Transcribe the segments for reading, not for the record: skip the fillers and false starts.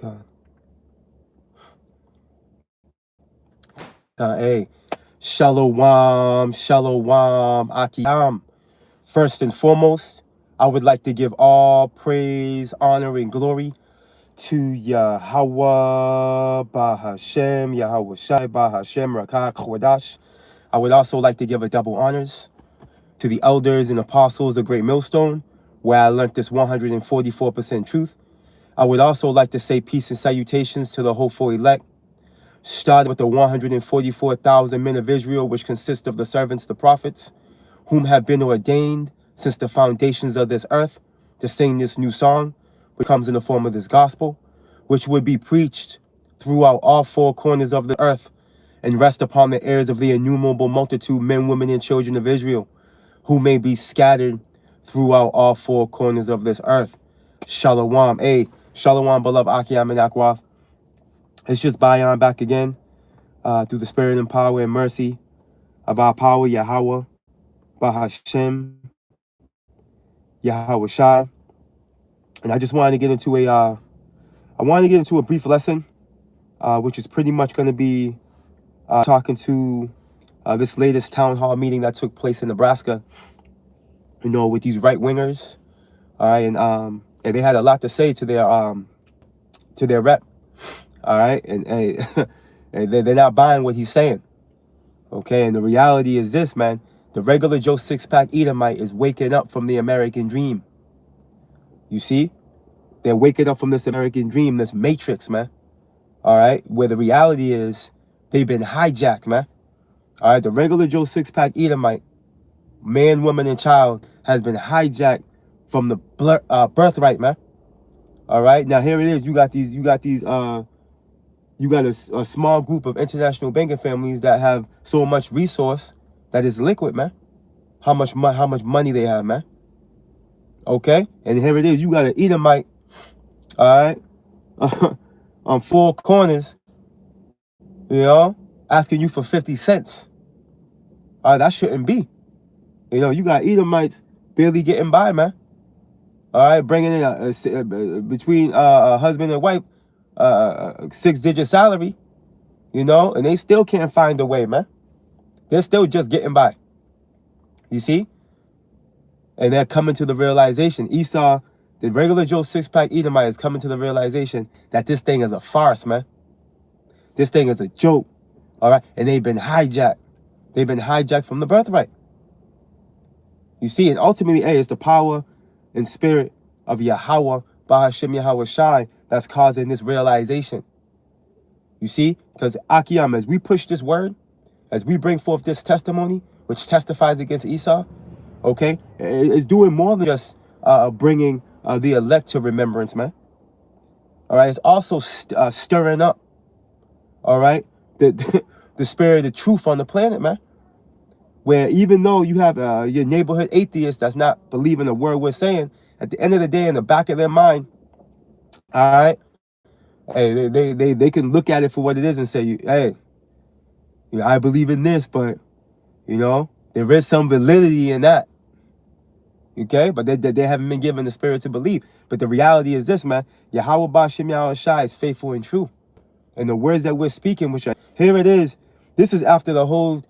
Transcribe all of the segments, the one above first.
God. Hey, Shalom, Shalom, Akiyam. First and foremost, I would like to give all praise, honor, and glory to Yahweh, Bahashem, Yahweh Shai, Bahashem, Rakah, Chodash. I would also like to give a double honors to the elders and apostles of Great Millstone, where I learned this 144% truth. I would also like to say peace and salutations to the hopeful elect, starting with the 144,000 men of Israel, which consist of the servants, the prophets, whom have been ordained since the foundations of this earth to sing this new song, which comes in the form of this gospel, which would be preached throughout all four corners of the earth and rest upon the ears of the innumerable multitude, men, women, and children of Israel, who may be scattered throughout all four corners of this earth. Shalom. Hey, Shalom, beloved Akiyam and Akwath. It's just Bayan back again through the spirit and power and mercy of our power, Yahweh, Bahashem, Yahweh Shai. And I just wanted to get into a brief lesson, which is pretty much going to be talking to this latest town hall meeting that took place in Nebraska, with these right wingers. All right, and they had a lot to say to their rep. All right, and they're not buying what he's saying. Okay, and the reality is this, man. The regular Joe six-pack Edomite is waking up from the American dream. You see? They're waking up from this American dream, this matrix, man. All right? Where the reality is they've been hijacked, man. All right? The regular Joe six-pack Edomite, man, woman, and child, has been hijacked from the birthright, man. All right? Now, here it is. You got a small group of international banking families that have so much resource that is liquid, man. How much money they have, man. Okay? And here it is. You got an Edomite, all right, on four corners, asking you for 50 cents. All right, that shouldn't be. You got Edomites barely getting by, man. All right, bringing in between a husband and wife, 6-digit salary, and they still can't find a way, man. They're still just getting by. You see? And they're coming to the realization. Esau, the regular Joe six-pack Edomite, is coming to the realization that this thing is a farce, man. This thing is a joke. All right? And they've been hijacked. They've been hijacked from the birthright. You see? And ultimately, it's the power and spirit of Yahweh, Bahashem Yahweh Shai, that's causing this realization. You see? Because Akiyam, as we push this word, as we bring forth this testimony, which testifies against Esau, okay, it's doing more than just bringing the elect to remembrance, man. All right, it's also stirring up, all right, the spirit of truth on the planet, man. Where even though you have your neighborhood atheist that's not believing a word we're saying, at the end of the day, in the back of their mind, all right, hey, they can look at it for what it is and say, hey, I believe in this, but, there is some validity in that. Okay? But they haven't been given the spirit to believe. But the reality is this, man. Yahweh Ba'Shem Yahweh Shai is faithful and true. And the words that we're speaking, which are, here it is. This is after the whole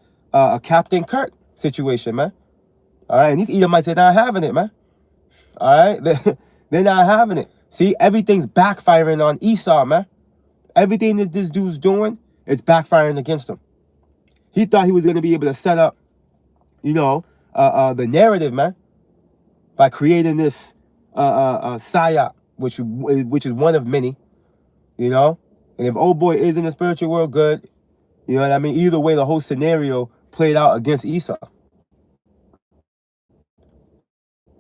Captain Kirk situation, man. All right? And these Edomites are not having it, man. All right? They're not having it. See, everything's backfiring on Esau, man. Everything that this dude's doing, it's backfiring against him. He thought he was going to be able to set up, the narrative, man, by creating this psyop, which is one of many, And if old boy is in the spiritual world, good. You know what I mean? Either way, the whole scenario played out against Esau.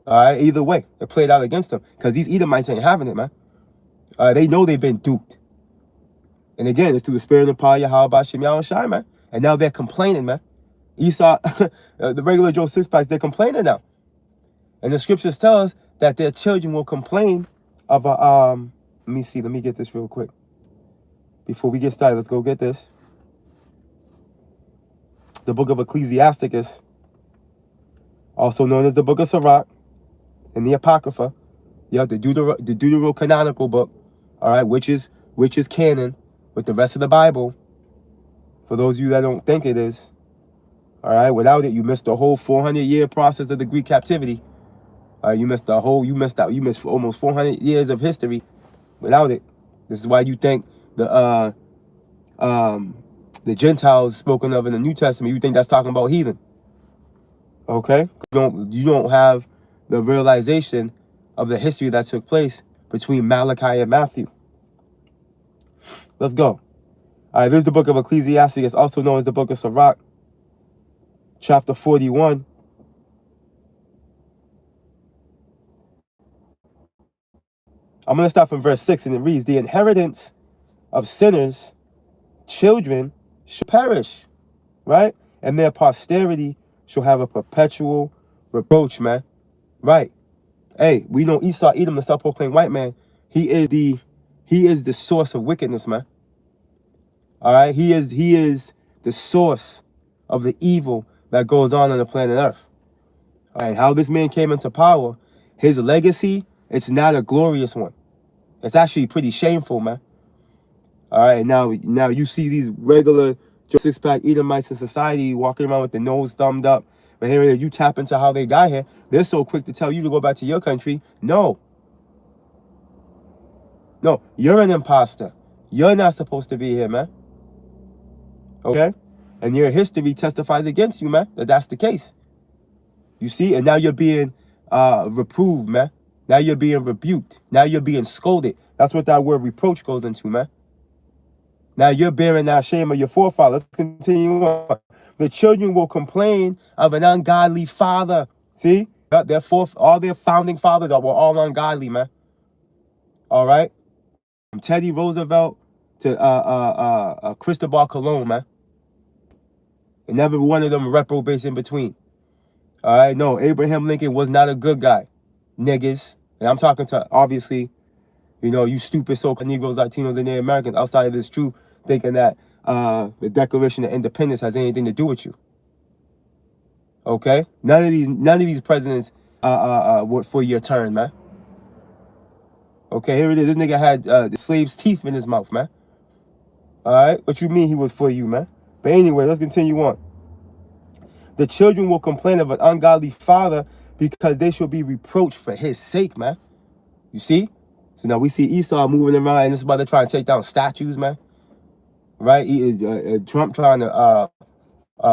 All right? Either way, it played out against them. Because these Edomites ain't having it, man. They know they've been duped. And again, it's through the spirit of power, Yahweh Ba'Shem Yahweh Shai, man. And now they're complaining, man. Esau, the regular Joe six-packs, they're complaining now. And the scriptures tell us that their children will complain of a, let me get this real quick. Before we get started, let's go get this. The book of Ecclesiasticus, also known as the book of Sirach, and the Apocrypha, the Deuterocanonical book, all right, which is which is canon with the rest of the Bible, for those of you that don't think it is, all right, without it, you missed the whole 400-year process of the Greek captivity. You missed almost 400 years of history without it. This is why you think the Gentiles spoken of in the New Testament, you think that's talking about heathen. Okay? You don't have the realization of the history that took place between Malachi and Matthew. Let's go. All right, this is the book of Ecclesiastes, also known as the book of Sirach, chapter 41. I'm going to start from verse 6, and it reads, "The inheritance of sinners, children, shall perish," right? "And their posterity shall have a perpetual reproach," man. Right. Hey, we know Esau, Edom, the self-proclaimed white man. He is the source of wickedness, man. All right, he is the source of the evil that goes on the planet Earth. All right, how this man came into power, his legacy, it's not a glorious one. It's actually pretty shameful, man. All right, now you see these regular six-pack Edomites in society walking around with their nose thumbed up. But here you tap into how they got here. They're so quick to tell you to go back to your country. No, you're an imposter. You're not supposed to be here, man. Okay? And your history testifies against you, man, that's the case. You see? And now you're being reproved, man. Now you're being rebuked. Now you're being scolded. That's what that word reproach goes into, man. Now you're bearing that shame of your forefathers. Let's continue on. "The children will complain of an ungodly father." See? All their founding fathers were all ungodly, man. All right? From Teddy Roosevelt to Cristobal Colon, man. And every one of them reprobates in between. All right? No, Abraham Lincoln was not a good guy. Niggas. And I'm talking to, obviously, you stupid so-called Negroes, Latinos, and Native Americans outside of this truth, thinking that the Declaration of Independence has anything to do with you. Okay? None of these presidents were for your turn, man. Okay, here it is. This nigga had the slave's teeth in his mouth, man. All right? What you mean he was for you, man? But anyway, let's continue on. "The children will complain of an ungodly father because they shall be reproached for his sake," man. You see? So now we see Esau moving around, and it's about to try and take down statues, man. Right? Trump trying to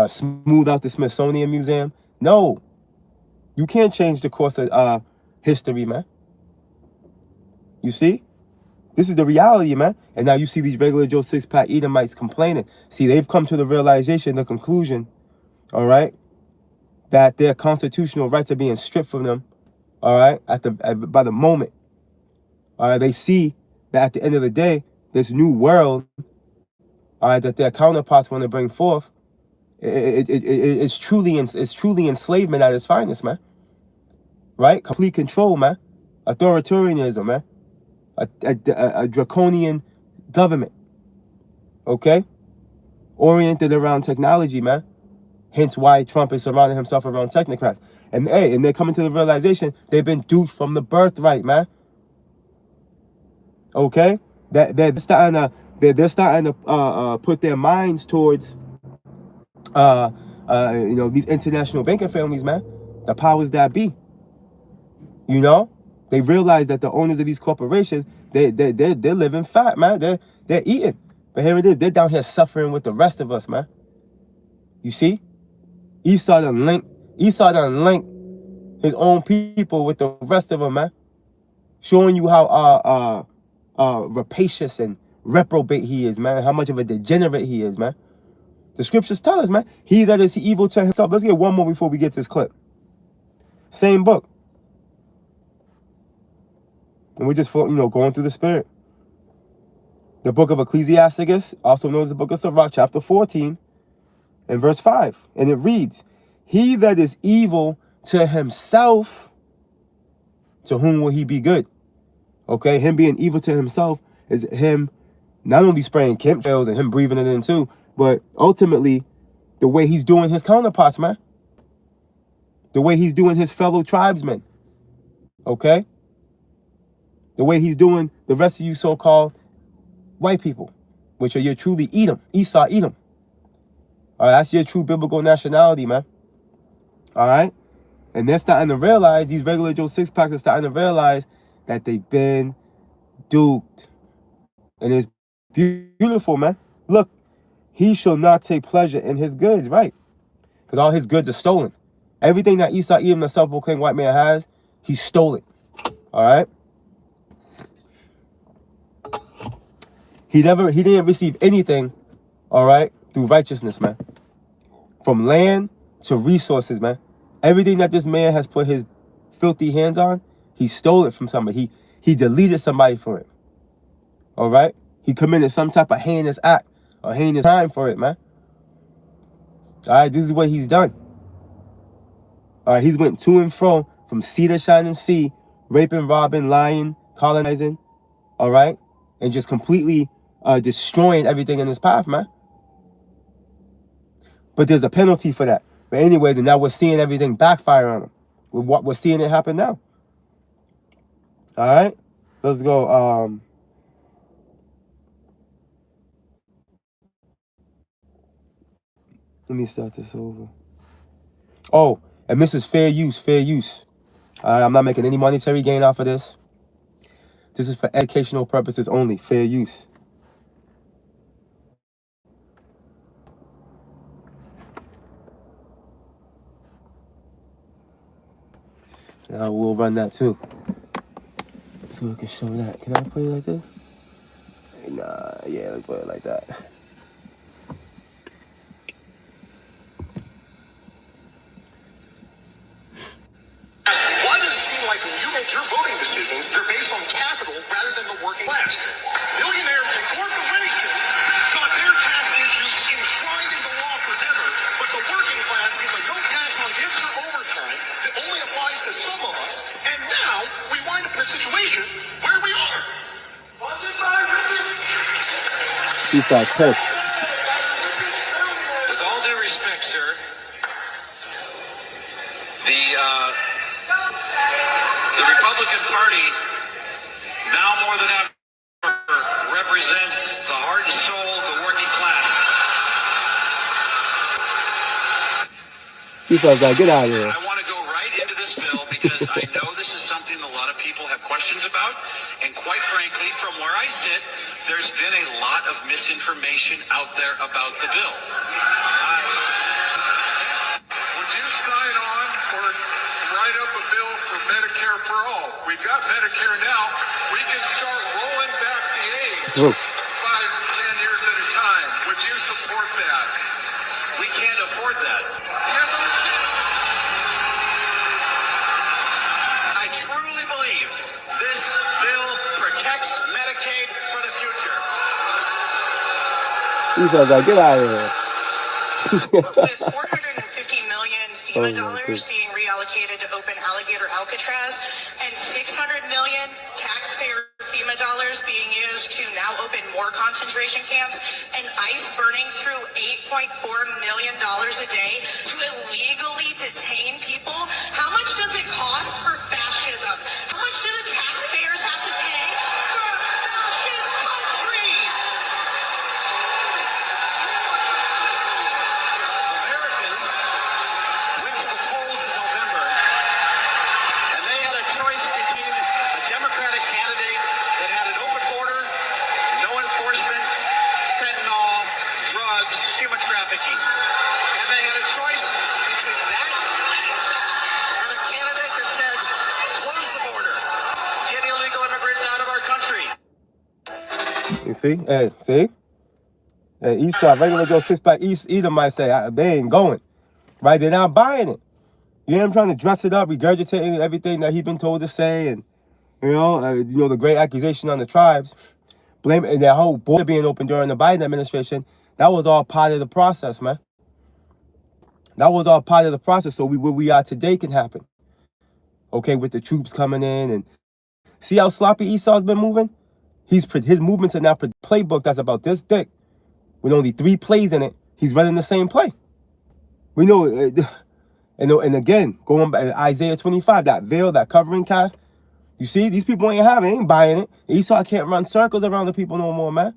smooth out the Smithsonian Museum. No. You can't change the course of history, man. You see? This is the reality, man. And now you see these regular Joe six-pack Edomites complaining. See, they've come to the realization, the conclusion, all right, that their constitutional rights are being stripped from them, all right, by the moment. All right, they see that at the end of the day, this new world, all right, that their counterparts want to bring forth, it's truly enslavement at its finest, man. Right? Complete control, man. Authoritarianism, man. A draconian government. Okay? Oriented around technology, man. Hence why Trump is surrounding himself around technocrats. And they're coming to the realization they've been duped from the birthright, man. Okay? They're starting to put their minds towards these international banking families, man. The powers that be. They realize that the owners of these corporations, they're living fat, man. They're eating. But here it is. They're down here suffering with the rest of us, man. You see? Esau done linked his own people with the rest of them, man. Showing you how rapacious and reprobate he is, man. How much of a degenerate he is, man. The scriptures tell us, man. He that is evil to himself. Let's get one more before we get this clip. Same book. And we're just, going through the spirit. The book of Ecclesiastes, also known as the book of Sirach, chapter 14, and verse 5. And it reads, "He that is evil to himself, to whom will he be good?" Okay, him being evil to himself is him not only spraying chemtrails and him breathing it in too, but ultimately the way he's doing his counterparts, man. The way he's doing his fellow tribesmen. Okay? The way he's doing the rest of you so-called white people, which are your truly Edom, Esau, Edom. All right, that's your true biblical nationality, man. All right? And they're starting to realize, these regular Joe six-packs are starting to realize that they've been duped. And it's beautiful, man. Look, he shall not take pleasure in his goods, right? Because all his goods are stolen. Everything that Esau, Edom, the self-proclaimed white man has, he stole it. All right? He didn't receive anything, all right, through righteousness, man. From land to resources, man. Everything that this man has put his filthy hands on, he stole it from somebody. He deleted somebody for it. All right? He committed some type of heinous act or heinous crime for it, man. All right, this is what he's done. All right, he's went to and from sea to shining sea, raping, robbing, lying, colonizing, all right? And just completely destroying everything in his path, man. But there's a penalty for that. But anyways, and now we're seeing everything backfire on him. We're seeing it happen now. All right? Let's go. Let me start this over. Oh, and this is fair use, fair use. I'm not making any monetary gain off of this. This is for educational purposes only, fair use. Now we'll run that too. So we can show that. Can I put it like this? Nah, yeah, let's put it like that. Why does it seem like when you make your voting decisions, they're based on capital rather than the working class? Billionaires and corporations got their tax issues enshrined in the law forever, but the working class gets a no tax on tips or overtime that only applies to some of us, and now we wind up in a situation where we are. Esau's pissed. With all due respect, sir, the Republican Party, now more than ever, represents the heart and soul of the working class. Esau's like, get out of here. I want to go right into this bill because I know this is something a lot of people have questions about. And quite frankly, from where I sit, there's been a lot of misinformation out there about the bill. Would you sign on or write up a bill for Medicare for all? We've got Medicare now. We can start rolling back the age 5, 10 years at a time. Would you support that? We can't afford that. Yes, you can. I truly believe this bill protects Medicaid for the future. Esau's like, get out of here. With $450 million FEMA dollars being reallocated to open Alligator Alcatraz and $600 million taxpayer FEMA dollars being used to now open more concentration camps and ICE burning through $8.4 million a day to illegally detain people, how much does it cost for fascism? How much do the taxpayers have to pay for a fascist country? Americans went to the polls in November, and they had a choice between a Democratic candidate that had an open border, no enforcement, fentanyl, drugs, human trafficking. And they had a choice between that and a candidate that said, close the border, get illegal immigrants out of our country. You see? Hey, see? Hey, Esau, regular Joe six-pack Edomite say, they ain't going. Right? They're not buying it. You know, I'm trying to dress it up, regurgitating everything that he's been told to say, and the great accusation on the tribes, blame and that whole border being open during the Biden administration. That was all part of the process, man. That was all part of the process. So where we are today can happen. Okay, with the troops coming in, and see how sloppy Esau's been moving. His movements are now playbook that's about this thick, with only 3 plays in it. He's running the same play. We know. And again, going back to Isaiah 25, that veil, that covering cast. You see, these people ain't having it, ain't buying it. Esau can't run circles around the people no more, man.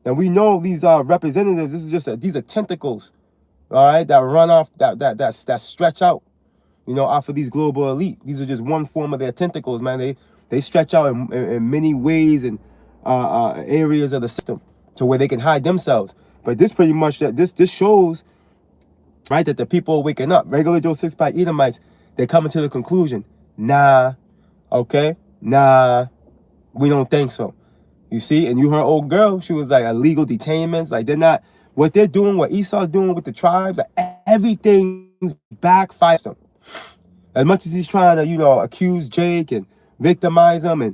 And we know these are representatives. This is just these are tentacles, all right, that run off, that stretch out, you know, off of these global elite. These are just one form of their tentacles, man. They stretch out in many ways and areas of the system to where they can hide themselves. But this pretty much this shows, right, that the people are waking up. Regular Joe Six-Pack Edomites, they're coming to the conclusion, nah, okay, nah, we don't think so. You see, and you heard old girl, she was like illegal detainments. Like they're not, what they're doing, what Esau's doing with the tribes, like everything's backfires them. As much as he's trying to, you know, accuse Jake and victimize him and,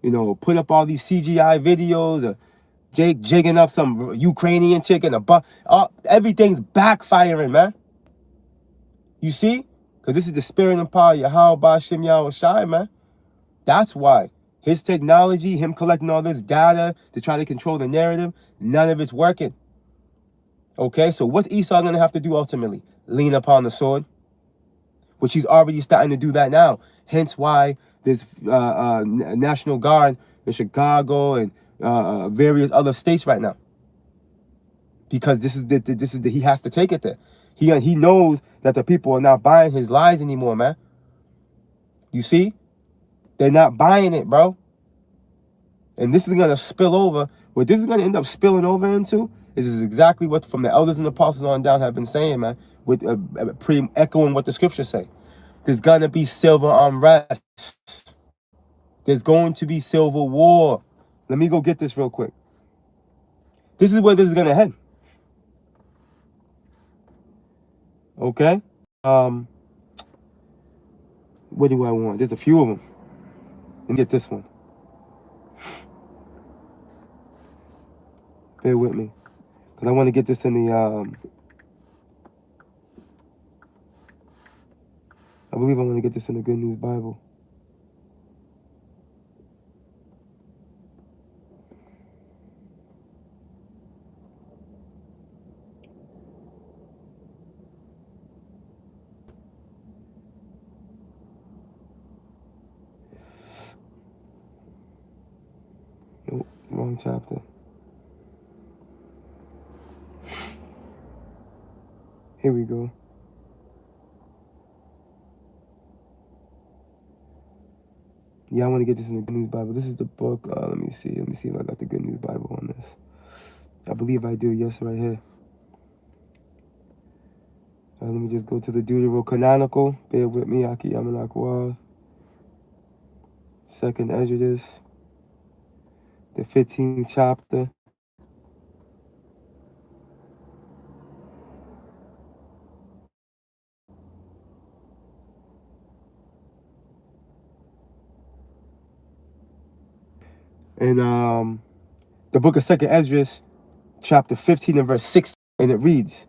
you know, put up all these CGI videos of Jake jigging up some Ukrainian chick in a butt, everything's backfiring, man. You see? Because this is the spirit and power of Yahweh Ba'Shem Yahweh Shai, man. That's why. His technology, him collecting all this data to try to control the narrative, none of it's working. Okay, so what's Esau going to have to do ultimately? Lean upon the sword, which he's already starting to do that now. Hence why there's National Guard in Chicago and various other states right now. Because this is he has to take it there. He knows that the people are not buying his lies anymore, man. You see? They're not buying it, bro. And this is going to spill over. What this is going to end up spilling over into is exactly what from the elders and apostles on down have been saying, man, with echoing what the scriptures say. There's going to be civil unrest. There's going to be civil war. Let me go get this real quick. This is where this is going to head. Okay? What do I want? There's a few of them. Let me get this one. Bear with me. Because I want to get this in the, I believe I want to get this in the Good News Bible. Oh, wrong chapter. Here we go. Yeah, I want to get this in the Good News Bible. This is the book. Let me see. Let me see if I got the Good News Bible on this. I believe I do. Yes, right here. Let me just go to the Deuterocanonical. Bear with me. Aki Yamanakwath. Second Esdras. The 15th chapter. And the book of Second Esdras, chapter 15 and verse 16, and it reads,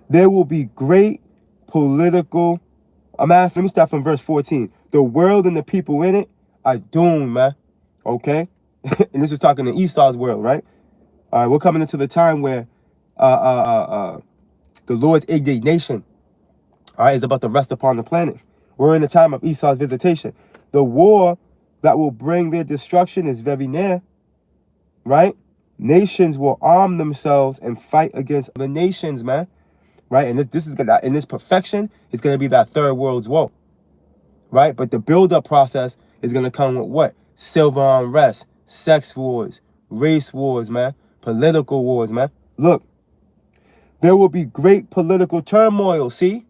there will be great political, let me start from verse 14. The world and the people in it are doomed, man. Okay? And this is talking to Esau's world, right? All right, we're coming into the time where the Lord's indignation, all right, is about to rest upon the planet. We're in the time of Esau's visitation. The war that will bring their destruction is very near, right? Nations will arm themselves and fight against other nations, man, right? And this is gonna, in this perfection, it's gonna be that third world's war, right? But the build-up process is gonna come with what? Civil unrest, sex wars, race wars, man, political wars, man. Look, there will be great political turmoil. See,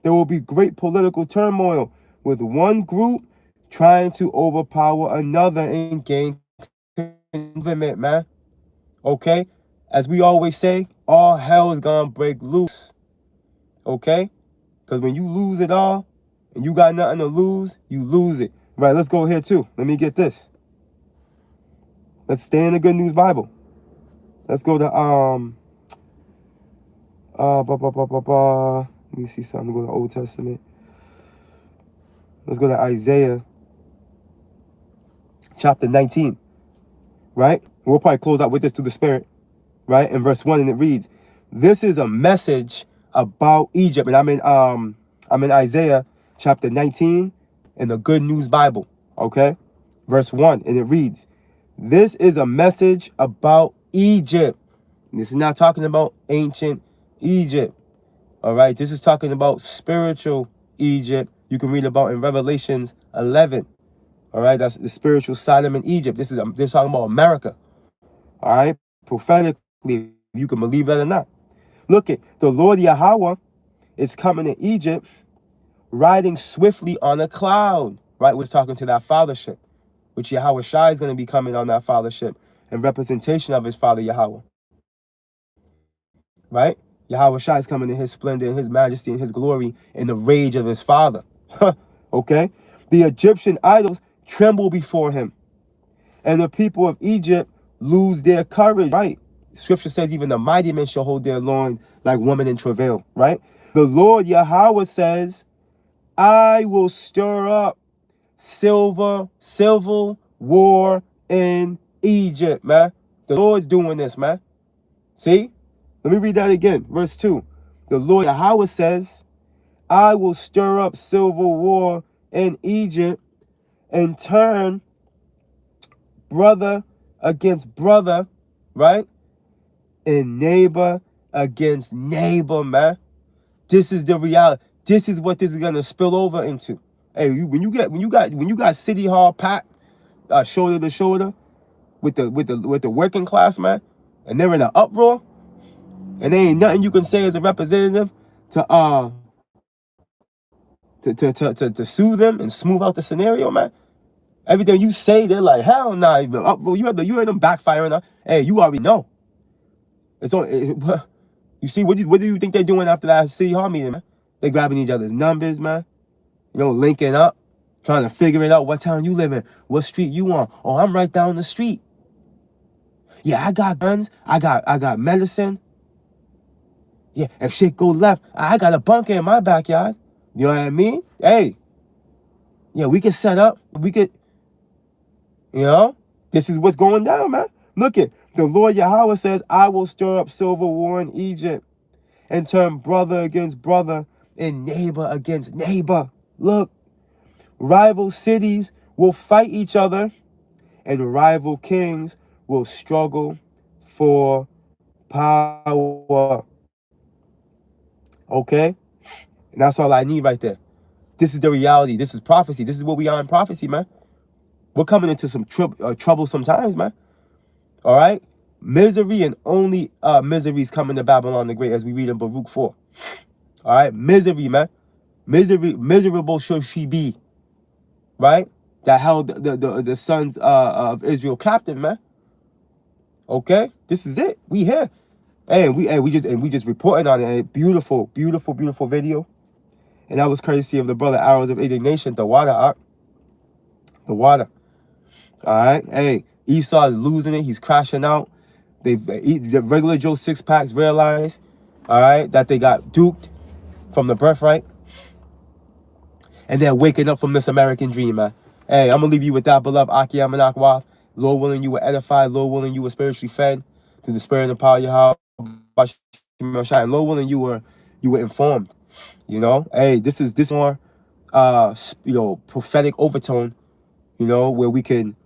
there will be great political turmoil with one group trying to overpower another and gain convent, man. Okay? As we always say, all hell is gonna break loose. Okay? Because when you lose it all and you got nothing to lose, you lose it. Right, let's go here too. Let me get this. Let's stay in the Good News Bible. Let's go to let me see something. Go to the Old Testament. Let's go to Isaiah chapter 19, right? We'll probably close out with this through the Spirit, right? In verse 1, and it reads, this is a message about Egypt. And I'm in Isaiah chapter 19 in the Good News Bible, okay? Verse 1, and it reads, this is a message about Egypt. This is not talking about ancient Egypt. All right, this is talking about spiritual Egypt. You can read about in Revelations 11. All right, that's the spiritual Sodom in Egypt. They're talking about America. All right, prophetically, you can believe that or not. Look at the Lord Yahweh is coming to Egypt, riding swiftly on a cloud. Right, we're talking to that fathership, which Yahweh Shai is going to be coming on that fathership in representation of his father Yahweh. Right, Yahweh Shai is coming in his splendor, in his majesty, in his glory, in the rage of his father. Okay, the Egyptian idols tremble before him, and the people of Egypt lose their courage. Right, Scripture says even the mighty men shall hold their loins like women in travail. Right, the Lord Yahweh says, I will stir up civil war in Egypt, man. The Lord's doing this, man. See? Let me read that again. Verse 2. The Lord Yahweh says, I will stir up civil war in Egypt and turn brother against brother, right? And neighbor against neighbor, man. This is the reality. This is what this is gonna spill over into. Hey, when you got City Hall packed, shoulder to shoulder, with the working class, man, and they're in an uproar, and there ain't nothing you can say as a representative to soothe them and smooth out the scenario, man. Everything you say, they're like, hell nah. You heard them backfiring. Hey, you already know. It's on. You see, what do you think they're doing after that City Hall meeting, man? They grabbing each other's numbers, man. You know, linking up, trying to figure it out. What town you live in? What street you on? Oh, I'm right down the street. Yeah, I got guns. I got medicine. Yeah, if shit go left, I got a bunker in my backyard. You know what I mean? Hey, yeah, we can set up. We could, this is what's going down, man. Look it. The Lord Yahweh says, I will stir up civil war in Egypt and turn brother against brother and neighbor against neighbor. Look, rival cities will fight each other and rival kings will struggle for power. Okay? And that's all I need right there. This is the reality. This is prophecy. This is what we are in prophecy, man. We're coming into some troublesome times, man. All right? Misery and only misery is coming to Babylon the Great, as we read in Baruch 4. All right? Misery, man. Miserable shall she be. Right? That held the sons of Israel captive, man. Okay? This is it. We here. And we just reporting on it. A beautiful, beautiful, beautiful video. And that was courtesy of the brother Arrows of Indignation, the water. The water. All right? Hey, Esau is losing it. He's crashing out. The regular Joe 6-packs realize, all right, that they got duped from the birthright. And they're waking up from this American dream, man. Hey, I'm going to leave you with that, beloved Aki Amanakwa. Lord willing, you were edified. Lord willing, you were spiritually fed through the spirit and power of Yahweh. And Lord willing, you were informed. Hey, this is more prophetic overtone, where we can,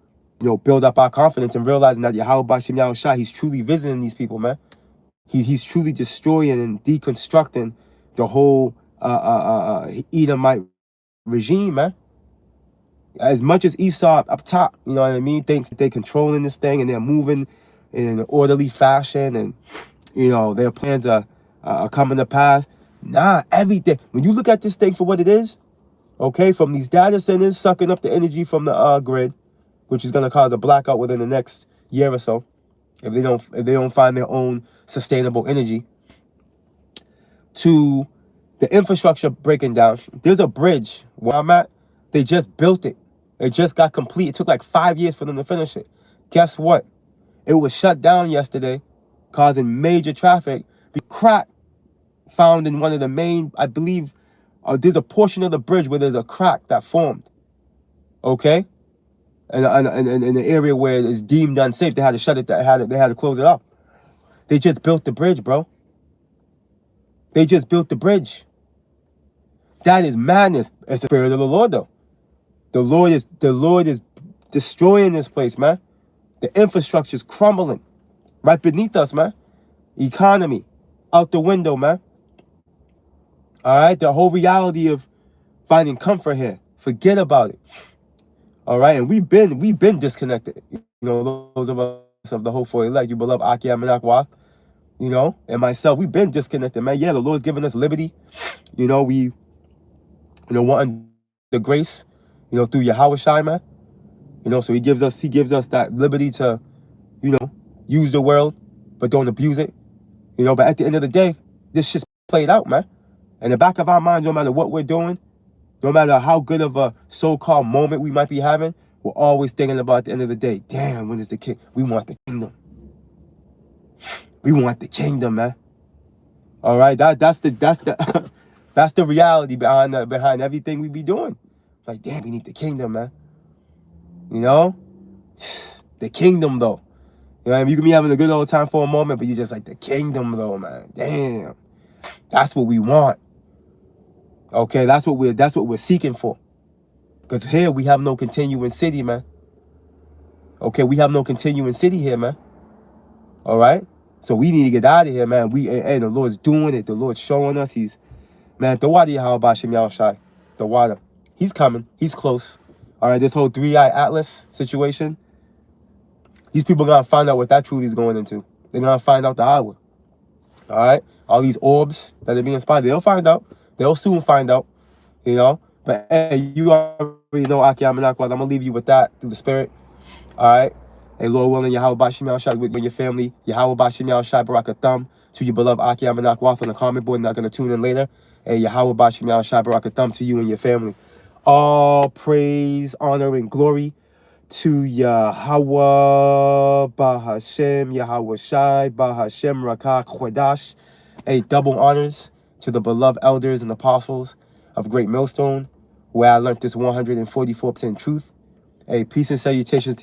build up our confidence and realizing that Yahweh Bashim Yahushua, he's truly visiting these people, man. He's truly destroying and deconstructing the whole Edomite regime, man. As much as Esau up top, you know what I mean, thinks that they're controlling this thing and they're moving in an orderly fashion and, their plans are coming to pass. Nah, everything. When you look at this thing for what it is, okay, from these data centers sucking up the energy from the grid, which is going to cause a blackout within the next year or so, if they don't find their own sustainable energy, to the infrastructure breaking down. There's a bridge where I'm at. They just built it. It just got complete. It took like 5 years for them to finish it. Guess what? It was shut down yesterday, causing major traffic. Crack found in one of the main, I believe, there's a portion of the bridge where there's a crack that formed. Okay? And in the area where it's deemed unsafe, they had to shut it. They had to close it up. They just built the bridge, bro. They just built the bridge. That is madness. It's the spirit of the Lord, though. The Lord is destroying this place, man. The infrastructure is crumbling right beneath us, man. Economy, out the window, man. All right, the whole reality of finding comfort here. Forget about it. All right, and we've been disconnected. You know, those of us of the hopeful elect, you beloved Akia Menakwa, you know, and myself, we've been disconnected, man. Yeah, the Lord's given us liberty. You know, we, wanting the grace, through Yahweh Shai, man. So he gives us that liberty to, use the world, but don't abuse it. But at the end of the day, this shit's played out, man. In the back of our mind, no matter what we're doing, no matter how good of a so-called moment we might be having, we're always thinking about at the end of the day, damn, when is the king? We want the kingdom. We want the kingdom, man. All right, that's the that's the reality behind everything we be doing. Like, damn, we need the kingdom, man. The kingdom, though. You can be having a good old time for a moment, but you just like the kingdom, though, man. Damn, that's what we want. Okay, that's what we're seeking for. Because here we have no continuing city, man. Okay, we have no continuing city here, man. All right, so we need to get out of here, man. The Lord's doing it. The Lord's showing us. The water, how about Shem Yahushai? The water. He's coming. He's close. All right, this whole 3-eye atlas situation. These people are going to find out what that truly is going into. They're going to find out the highway. All right? All these orbs that are being spotted, they'll find out. They'll soon find out. But hey, you already know, Aki Amenakwa. I'm going to leave you with that through the Spirit. All right? Hey, Lord willing, Yahweh Bashim Yahushai with your family. Yahweh Bashim Yahushai Barakatham. To your beloved Aki Amenakwa on the comment board. Not going to tune in later. Hey, Yahweh Bashim Yahushai Barakatham to you and your family. All praise, honor, and glory to Yahweh Bahashem, Yahweh Shai, Bahashem Rakah Khodash. A double honors to the beloved elders and apostles of Great Millstone, where I learned this 144% truth. A peace and salutations to